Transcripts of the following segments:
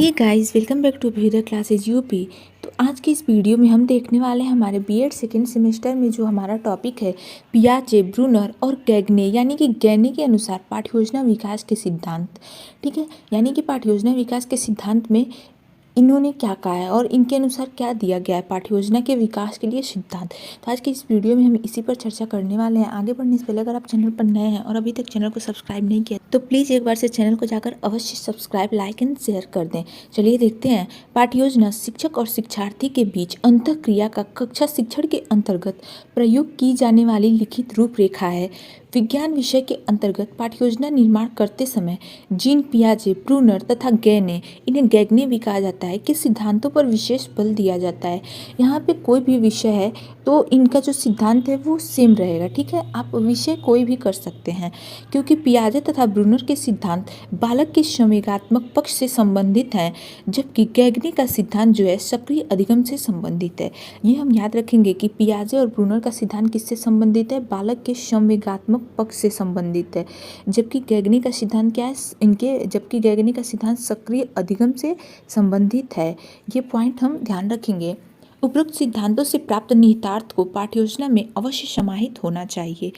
Hey guys, welcome back to Bhira classes UP. तो आज की इस वीडियो में हम देखने वाले हैं हमारे बीएड सेकेंड सेमेस्टर में जो हमारा टॉपिक है पियाजे, ब्रूनर और गैगने यानी कि गैने के अनुसार पाठ्य योजना विकास के सिद्धांत। ठीक है, यानी कि पाठ्य योजना विकास के सिद्धांत में इन्होंने क्या कहा है और इनके अनुसार क्या दिया गया है पाठ्य योजना के विकास के लिए सिद्धांत। तो आज की इस वीडियो में हम इसी पर चर्चा करने वाले हैं। आगे बढ़ने से पहले अगर आप चैनल पर नए हैं और अभी तक चैनल को सब्सक्राइब नहीं किया तो प्लीज़ एक बार से चैनल को जाकर अवश्य सब्सक्राइब, लाइक एंड शेयर कर दें। चलिए देखते हैं। पाठ्य योजना शिक्षक और शिक्षार्थी के बीच अंतःक्रिया का कक्षा शिक्षण के अंतर्गत प्रयोग की जाने वाली लिखित रूपरेखा है। विज्ञान विषय के अंतर्गत पाठ्य योजना निर्माण करते समय जीन, पियाजे, ब्रूनर तथा गैने, इन्हें गैगने भी कहा जाता है, कि सिद्धांतों पर विशेष बल दिया जाता है। यहाँ पे कोई भी विषय है तो इनका जो सिद्धांत है वो सेम रहेगा। ठीक है, आप विषय कोई भी कर सकते हैं, क्योंकि पियाजे तथा ब्रूनर के सिद्धांत बालक के संवेगात्मक पक्ष से संबंधित हैं, जबकि गैगने का सिद्धांत जो है सक्रिय अधिगम से संबंधित है। ये हम याद रखेंगे कि पियाजे और ब्रूनर का सिद्धांत किससे संबंधित है? बालक के संवेगात्मक पक्ष से संबंधित है। जबकि गैगने का सिद्धांत क्या है? जबकि गैगने का सिद्धांत सक्रिय अधिगम से संबंधित है। ये पॉइंट हम ध्यान रखेंगे। उपरोक्त सिद्धांतों से प्राप्त निहितार्थ को पाठ्य योजना में अवश्य समाहित होना चाहिए।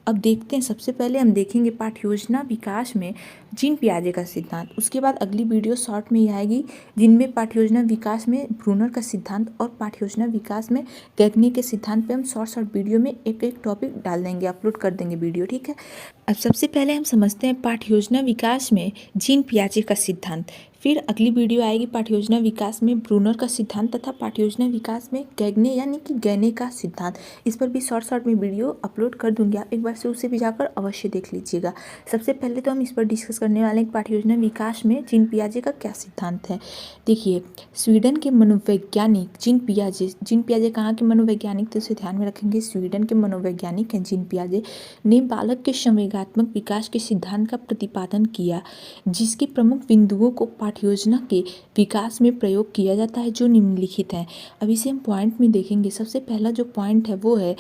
अब देखते हैं, सबसे पहले हम देखेंगे पाठ्य योजना विकास में जीन, पियाजे का सिद्धांत। उसके बाद अगली वीडियो शॉर्ट में ही आएगी जिनमें पाठ्य योजना विकास में ब्रूनर का सिद्धांत और पाठ्य योजना विकास में गैगने के सिद्धांत पे हम शॉर्ट वीडियो में एक एक टॉपिक डाल देंगे, अपलोड कर देंगे वीडियो। ठीक है, अब सबसे पहले हम समझते हैं पाठ्य योजना विकास में जीन, पियाजे का सिद्धांत। फिर अगली वीडियो आएगी पाठ्य योजना विकास में ब्रूनर का सिद्धांत तथा पाठ्य योजना विकास में गैगने यानी कि गैने का सिद्धांत। इस पर भी शॉर्ट में वीडियो अपलोड कर दूंगी, आप एक बार से उसे भी जाकर अवश्य देख लीजिएगा। सबसे पहले तो हम इस पर डिस्कस करने वाले हैं पाठ्य योजना विकास में जीन, पियाजे का क्या सिद्धांत है। देखिए, स्वीडन के मनोवैज्ञानिक जीन पियाजे कहाँ के मनोवैज्ञानिक, तो उसे ध्यान में रखेंगे। स्वीडन के मनोवैज्ञानिक हैं जीन पियाजे, ने बालक के संवेगात्मक विकास के सिद्धांत का प्रतिपादन किया, जिसके प्रमुख बिंदुओं को पाठ्य योजना के विकास में प्रयोग किया जाता है, जो निम्नलिखित है। अब इसे हम पॉइंट में देखेंगे। सबसे पहला जो पॉइंट है वो है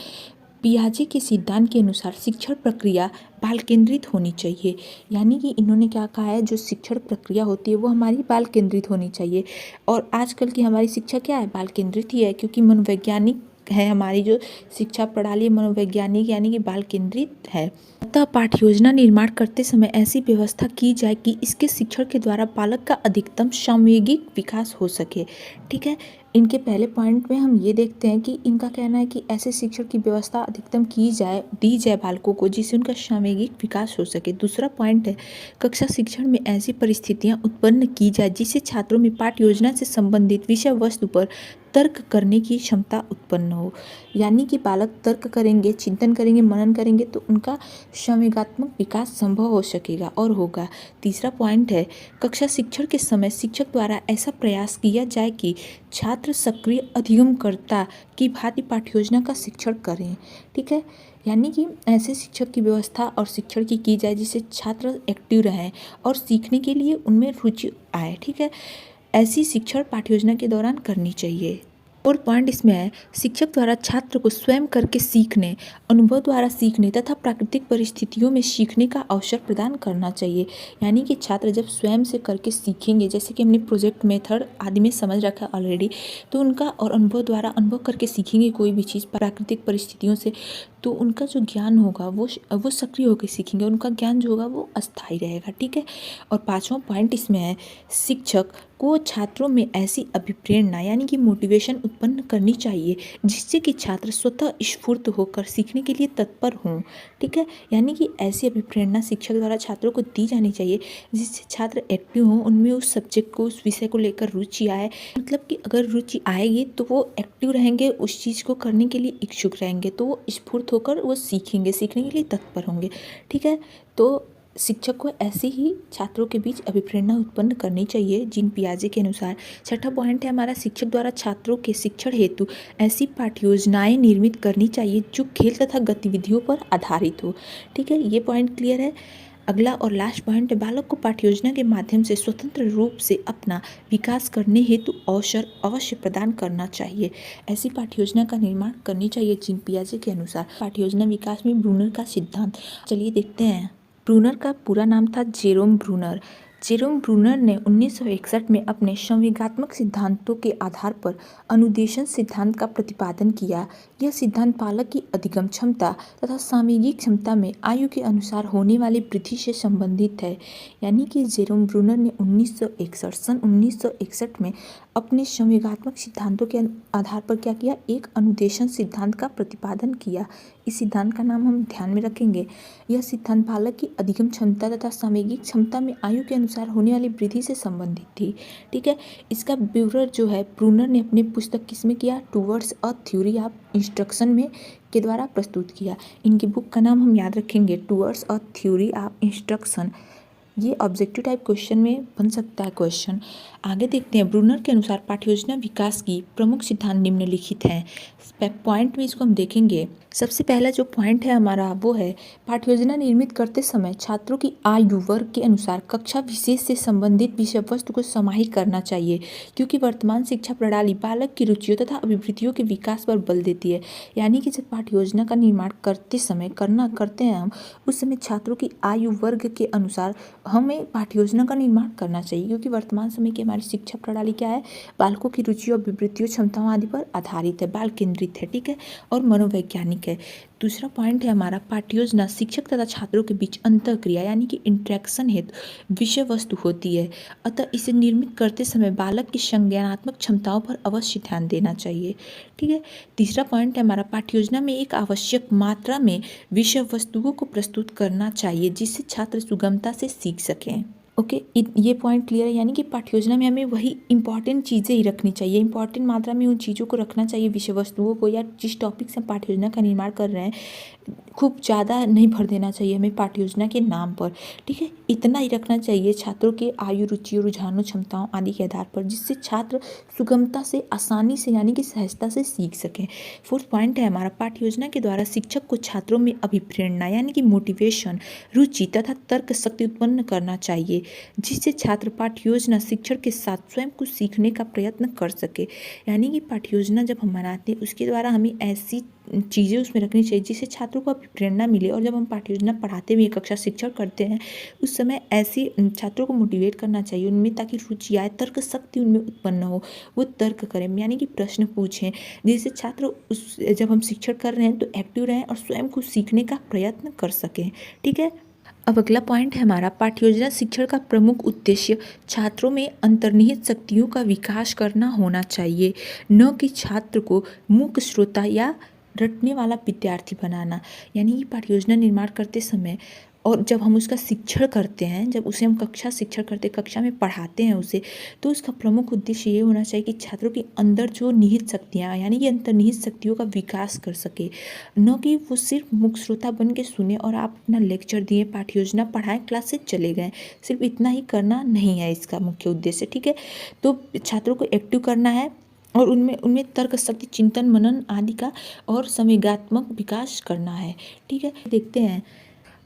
पियाजे के सिद्धांत के अनुसार शिक्षण प्रक्रिया बाल केंद्रित होनी चाहिए। यानी कि इन्होंने क्या कहा है, जो शिक्षण प्रक्रिया होती है वो हमारी बाल केंद्रित होनी चाहिए। और आजकल की हमारी शिक्षा क्या है? बाल केंद्रित ही है, क्योंकि मनोवैज्ञानिक है हमारी जो शिक्षा प्रणाली, मनोवैज्ञानिक यानी कि बाल केंद्रित है। अतः पाठ्य योजना निर्माण करते समय ऐसी व्यवस्था की जाए कि इसके शिक्षण के द्वारा बालक का अधिकतम सामूहिक विकास हो सके। ठीक है, इनके पहले पॉइंट में हम ये देखते हैं कि इनका कहना है कि ऐसे शिक्षण की व्यवस्था अधिकतम दी जाए बालकों को, जिससे उनका सामूहिक विकास हो सके। दूसरा पॉइंट है कक्षा शिक्षण में ऐसी परिस्थितियां उत्पन्न की जाए जिससे छात्रों में पाठ्य योजना से संबंधित विषय वस्तु पर तर्क करने की क्षमता उत्पन्न हो। यानी कि बालक तर्क करेंगे, चिंतन करेंगे, मनन करेंगे तो उनका संवेगात्मक विकास संभव हो सकेगा और होगा। तीसरा पॉइंट है कक्षा शिक्षण के समय शिक्षक द्वारा ऐसा प्रयास किया जाए कि छात्र सक्रिय अधिगमकर्ता की भांति पाठ्य योजना का शिक्षण करें। ठीक है, यानी कि ऐसे शिक्षक की व्यवस्था और शिक्षण की जाए जिससे छात्र एक्टिव रहें और सीखने के लिए उनमें रुचि आए। ठीक है, ऐसी शिक्षण पाठ्य योजना के दौरान करनी चाहिए। और पॉइंट इसमें है शिक्षक द्वारा छात्र को स्वयं करके सीखने, अनुभव द्वारा सीखने तथा प्राकृतिक परिस्थितियों में सीखने का अवसर प्रदान करना चाहिए। यानी कि छात्र जब स्वयं से करके सीखेंगे, जैसे कि हमने प्रोजेक्ट मेथड आदि में समझ रखा है ऑलरेडी, तो उनका और अनुभव द्वारा अनुभव करके सीखेंगे कोई भी चीज़ प्राकृतिक परिस्थितियों से, तो उनका जो ज्ञान होगा वो सक्रिय होकर सीखेंगे, उनका ज्ञान जो होगा वो अस्थायी रहेगा। ठीक है, और पांचवा पॉइंट इसमें है शिक्षक को छात्रों में ऐसी अभिप्रेरणा यानी कि मोटिवेशन उत्पन्न करनी चाहिए जिससे कि छात्र स्वतः स्फूर्त होकर सीखने के लिए तत्पर हों। ठीक है, यानी कि ऐसी अभिप्रेरणा शिक्षक द्वारा छात्रों को दी जानी चाहिए जिससे छात्र एक्टिव हों, उनमें उस सब्जेक्ट को, उस विषय को लेकर रुचि आए। मतलब कि अगर रुचि आएगी तो वो एक्टिव रहेंगे, उस चीज़ को करने के लिए इच्छुक रहेंगे, तो वो स्फूर्त होकर वो सीखेंगे, सीखने के लिए तत्पर होंगे। ठीक है, तो शिक्षक को ऐसे ही छात्रों के बीच अभिप्रेरणा उत्पन्न करनी चाहिए जीन पियाजे के अनुसार। छठा पॉइंट है हमारा शिक्षक द्वारा छात्रों के शिक्षण हेतु ऐसी पाठ्य योजनाएं निर्मित करनी चाहिए जो खेल तथा गतिविधियों पर आधारित हो। ठीक है, ये पॉइंट क्लियर है। अगला और लास्ट पॉइंट है बालक को पाठ्य योजना के माध्यम से स्वतंत्र रूप से अपना विकास करने हेतु अवसर अवश्य प्रदान करना चाहिए। ऐसी पाठ्य योजना का निर्माण करनी चाहिए जीन पियाजे के अनुसार। पाठ्य योजना विकास में ब्रूनर का सिद्धांत, चलिए देखते हैं। ब्रूनर का पूरा नाम था जेरोम ब्रूनर। जेरोम ब्रूनर ने 1961 में अपने संवेगात्मक सिद्धांतों के आधार पर अनुदेशन सिद्धांत का प्रतिपादन किया। यह सिद्धांत बालक की अधिगम क्षमता तथा सामयिक क्षमता में आयु के अनुसार होने वाली वृद्धि से संबंधित है। यानी कि जेरोम ब्रूनर ने 1961 में अपने संवेगात्मक सिद्धांतों के आधार पर क्या किया, एक अनुदेशन सिद्धांत का प्रतिपादन किया। इस सिद्धांत का नाम हम ध्यान में रखेंगे। यह सिद्धांत बालक की अधिगम क्षमता तथा सामयिक क्षमता में आयु के अनुसार होने वाली वृद्धि से संबंधित थी। ठीक है, इसका विवरण जो है ब्रूनर ने अपनी पुस्तक किसमें किया, towards a theory of instruction में के द्वारा प्रस्तुत किया। इनकी बुक का नाम हम याद रखेंगे, towards a theory of instruction. ये ऑब्जेक्टिव टाइप क्वेश्चन में बन सकता है क्वेश्चन। आगे देखते हैं, ब्रूनर के अनुसार पाठ्ययोजना विकास की प्रमुख सिद्धांत निम्नलिखित हैं। पॉइंट में इसको हम देखेंगे। सबसे पहला जो पॉइंट है हमारा वो है, पाठ्ययोजना निर्मित करते समय छात्रों की आयु वर्ग के अनुसार कक्षा विशेष से संबंधित विषय वस्तु को समाहित करना चाहिए, क्योंकि वर्तमान शिक्षा प्रणाली बालक की रुचियों तथा अभिवृत्तियों के विकास पर बल देती है। यानी कि जब पाठ्ययोजना का निर्माण करते हैं हम, उस समय छात्रों की आयु वर्ग के अनुसार हमें पाठ्ययोजना का निर्माण करना चाहिए, क्योंकि वर्तमान समय की हमारी शिक्षा प्रणाली क्या है, बालकों की रुचियों, अभिवृत्तियों, क्षमताओं आदि पर आधारित है, बाल केंद्रित है। ठीक है, और मनोवैज्ञानिक है। दूसरा पॉइंट है हमारा, पाठ्ययोजना शिक्षक तथा छात्रों के बीच अंतःक्रिया यानी कि इंटरेक्शन हेतु विषय वस्तु होती है। अतः इसे निर्मित करते समय बालक की संज्ञानात्मक क्षमताओं पर अवश्य ध्यान देना चाहिए। ठीक है, तीसरा पॉइंट है हमारा, पाठ्ययोजना में एक आवश्यक मात्रा में विषय वस्तुओं को प्रस्तुत करना चाहिए, जिससे छात्र सुगमता से सीख सकें। ओके, ये पॉइंट क्लियर है। यानी कि पाठ्ययोजना में हमें वही इंपॉर्टेंट चीज़ें ही रखनी चाहिए, इंपॉर्टेंट मात्रा में उन चीज़ों को रखना चाहिए, विषय वस्तुओं को, या जिस टॉपिक से हम पाठ्ययोजना का निर्माण कर रहे हैं खूब ज़्यादा नहीं भर देना चाहिए हमें पाठ्ययोजना के नाम पर। ठीक है, इतना ही रखना चाहिए छात्रों के आयु, रुचियों, रुझानों, क्षमताओं आदि के आधार पर, जिससे छात्र सुगमता से, आसानी से यानी कि सहजता से सीख सकें। फोर्थ पॉइंट है हमारा, पाठ्ययोजना के द्वारा शिक्षक को छात्रों में अभिप्रेरणा यानी कि मोटिवेशन, रुचि तथा तर्क शक्ति उत्पन्न करना चाहिए, जिससे छात्र पाठ्ययोजना शिक्षण के साथ स्वयं कुछ सीखने का प्रयत्न कर सके। यानी कि पाठ्ययोजना जब हम बनाते हैं उसके द्वारा हमें ऐसी चीज़ें उसमें रखनी चाहिए जिससे छात्रों को प्रेरणा मिले, और जब हम पाठ्ययोजना पढ़ाते हुए कक्षा शिक्षण करते हैं उस समय ऐसी छात्रों को मोटिवेट करना चाहिए उनमें, ताकि रुचि आए, तर्क शक्ति उनमें उत्पन्न हो, वो तर्क करें यानी कि प्रश्न पूछें, जिससे छात्र जब हम शिक्षण कर रहे हैं तो एक्टिव रहें और स्वयं कुछ सीखने का प्रयत्न कर सकें। ठीक है, अब अगला पॉइंट है हमारा, पाठ्ययोजना शिक्षण का प्रमुख उद्देश्य छात्रों में अंतर्निहित शक्तियों का विकास करना होना चाहिए, न कि छात्र को मूक श्रोता या रटने वाला विद्यार्थी बनाना। यानी कि पाठ्ययोजना निर्माण करते समय और जब हम उसका शिक्षण करते हैं, जब उसे हम कक्षा में पढ़ाते हैं उसे, तो उसका प्रमुख उद्देश्य ये होना चाहिए कि छात्रों के अंदर जो निहित शक्तियाँ यानी कि अंतर्निहित शक्तियों का विकास कर सके, न कि वो सिर्फ मुख्य श्रोता बन के सुने और आप अपना लेक्चर दिए, पाठ्ययोजना पढ़ाएं, क्लास से चले गए, सिर्फ इतना ही करना नहीं है इसका मुख्य उद्देश्य। ठीक है, तो छात्रों को एक्टिव करना है और उनमें तर्क शक्ति, चिंतन, मनन आदि का और संवेगात्मक विकास करना है। ठीक है, देखते हैं,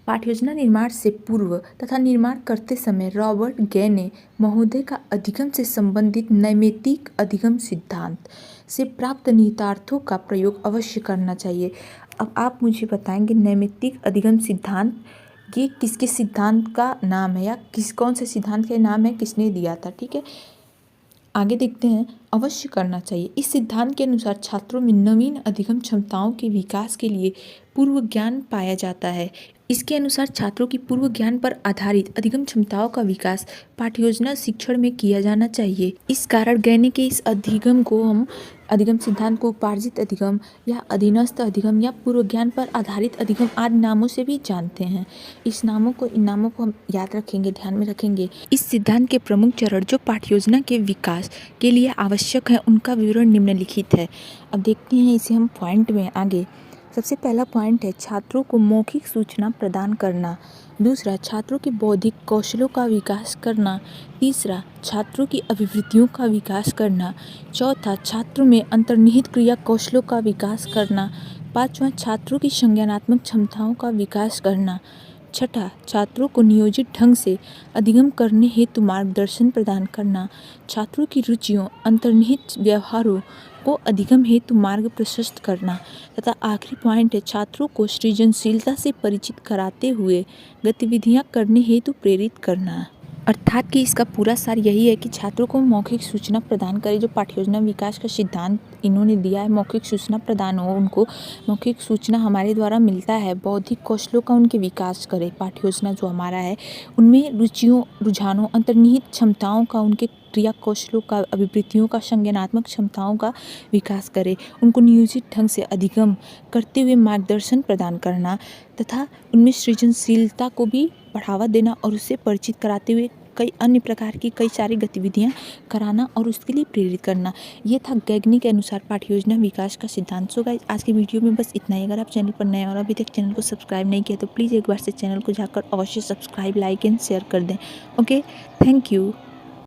पाठ्ययोजना निर्माण से पूर्व तथा निर्माण करते समय रॉबर्ट गैने महोदय का अधिगम से संबंधित नैमित्तिक अधिगम सिद्धांत से प्राप्त निहितार्थों का प्रयोग अवश्य करना चाहिए। अब आप मुझे बताएंगे नैमित्तिक अधिगम सिद्धांत ये किसके सिद्धांत का नाम है, या कौन से सिद्धांत का नाम है, किसने दिया था। ठीक है, आगे देखते हैं, अवश्य करना चाहिए। इस सिद्धांत के अनुसार छात्रों में नवीन अधिगम क्षमताओं के विकास के लिए पूर्व ज्ञान पाया जाता है। इसके अनुसार छात्रों की पूर्व ज्ञान पर आधारित अधिगम क्षमताओं का विकास पाठ्ययोजना शिक्षण में किया जाना चाहिए। इस कारण गैने के इस अधिगम सिद्धांत को उपार्जित अधिगम या अधीनस्थ अधिगम या पूर्व ज्ञान पर आधारित अधिगम आदि नामों से भी जानते हैं। इन नामों को हम याद रखेंगे, ध्यान में रखेंगे। इस सिद्धांत के प्रमुख चरण जो पाठ्ययोजना के विकास के लिए आवश्यक है उनका विवरण निम्नलिखित है। अब देखते हैं इसे हम पॉइंट में आगे। सबसे पहला पॉइंट है छात्रों को मौखिक सूचना प्रदान करना। दूसरा, छात्रों के बौद्धिक कौशलों का विकास करना। तीसरा, छात्रों की अभिवृत्तियों का विकास करना। चौथा, छात्रों में अंतर्निहित क्रिया कौशलों का विकास करना। पांचवा, छात्रों की संज्ञानात्मक क्षमताओं का विकास करना। छठा, छात्रों को नियोजित ढंग से अधिगम करने हेतु मार्गदर्शन प्रदान करना। छात्रों की रुचियों, अंतर्निहित व्यवहारों को अधिगम हेतु मार्ग प्रशस्त करना। तथा आखिरी पॉइंट है छात्रों को सृजनशीलता से परिचित कराते हुए गतिविधियां करने हेतु प्रेरित करना। अर्थात कि इसका पूरा सार यही है कि छात्रों को मौखिक सूचना प्रदान करें। जो पाठ्य योजना विकास का सिद्धांत इन्होंने दिया है, मौखिक सूचना प्रदान हो उनको, मौखिक सूचना हमारे द्वारा मिलता है, बौद्धिक कौशलों का उनके विकास करें। पाठ्य योजना जो हमारा है उनमें रुचियों, रुझानों, अंतर्निहित क्षमताओं का, उनके क्रिया कौशलों का, अभिवृत्तियों का, संज्ञानात्मक क्षमताओं का विकास करे, उनको नियोजित ढंग से अधिगम करते हुए मार्गदर्शन प्रदान करना तथा उनमें सृजनशीलता को भी बढ़ावा देना और उससे परिचित कराते हुए कई अन्य प्रकार की कई सारी गतिविधियां कराना और उसके लिए प्रेरित करना। ये था गैगनी के अनुसार पाठ्य योजना विकास का सिद्धांत। सो गाइस, आज की वीडियो में बस इतना ही। अगर आप चैनल पर नए और अभी तक चैनल को सब्सक्राइब नहीं किया तो प्लीज़ एक बार से चैनल को जाकर अवश्य सब्सक्राइब, लाइक एंड शेयर कर दें। Okay, thank you.